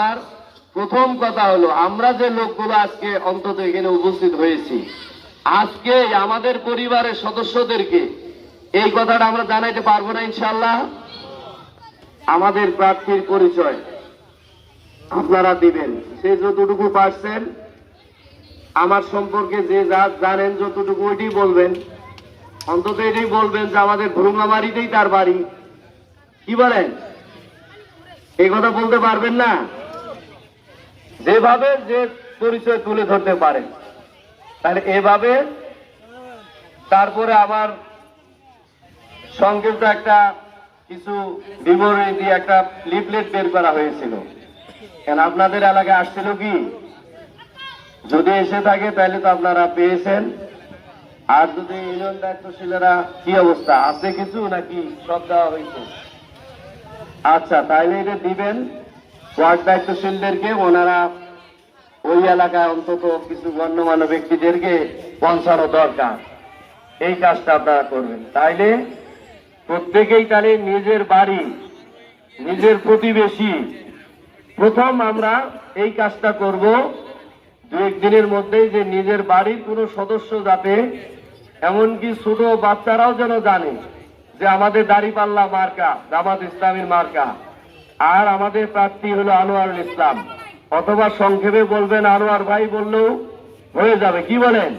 আর প্রথম কথা হলো, আমরা যে লোকগুলো আজকে অন্তত এখানে উপস্থিত হয়েছি, আজকে আমাদের পরিবারের সদস্যদেরকে এই কথাটা আমরা জানাইতে পারবো না ইনশাআল্লাহ। আমাদের প্রার্থীর পরিচয় আপনারা দিবেন, সে যতটুকু পারছেন আমার সম্পর্কে যে যা জানেন যতটুকু ওইটাই বলবেন। অন্তত এটাই বলবেন যে আমাদের ভ্রুঙ্গামারিতেই তার বাড়ি। কি বলেন? এই কথা বলতে পারবেন না? যেভাবে যে পরিচয় তুলে ধরতে পারেন, তাহলে এভাবে। তারপরে আমার সংক্ষিপ্ত একটা কিছু বিবরণী দিয়ে একটা লিফলেট বের করা হয়েছিল। কেন আপনাদের এলাকায় আসছিল কি? যদি এসে থাকে তাহলে তো আপনারা পেয়েছেন। আর যদি ইউনিয়ন দায়িত্বশীলেরা কি অবস্থা আছে কিছু নাকি সব দেওয়া হয়েছে? আচ্ছা, তাইলে এটা দিবেন ওয়ার্ড দায়িত্বশীলদেরকে। ওনারা ওই এলাকায় অন্তত কিছু গণ্যমান্য ব্যক্তিদেরকে পৌঁছানো দরকার। এই কাজটা আপনারা করবেন। তাইলে প্রত্যেকেই তাহলে নিজের বাড়ি, নিজের প্রতিবেশী, প্রথম আমরা এই কাজটা করব দু একদিনের মধ্যেই, যে নিজের বাড়ির কোনো সদস্য যাতে, এমনকি ছোট বাচ্চারাও যেন জানে যে আমাদের দাঁড়িপাল্লা মার্কা জামাত ইসলামীর মার্কা, আর আমাদের প্রার্থী হলো আনোয়ারুল ইসলাম, অথবা সংক্ষেপে বলবেন আনোয়ার ভাই বললেও হয়ে যাবে। কি বলেন?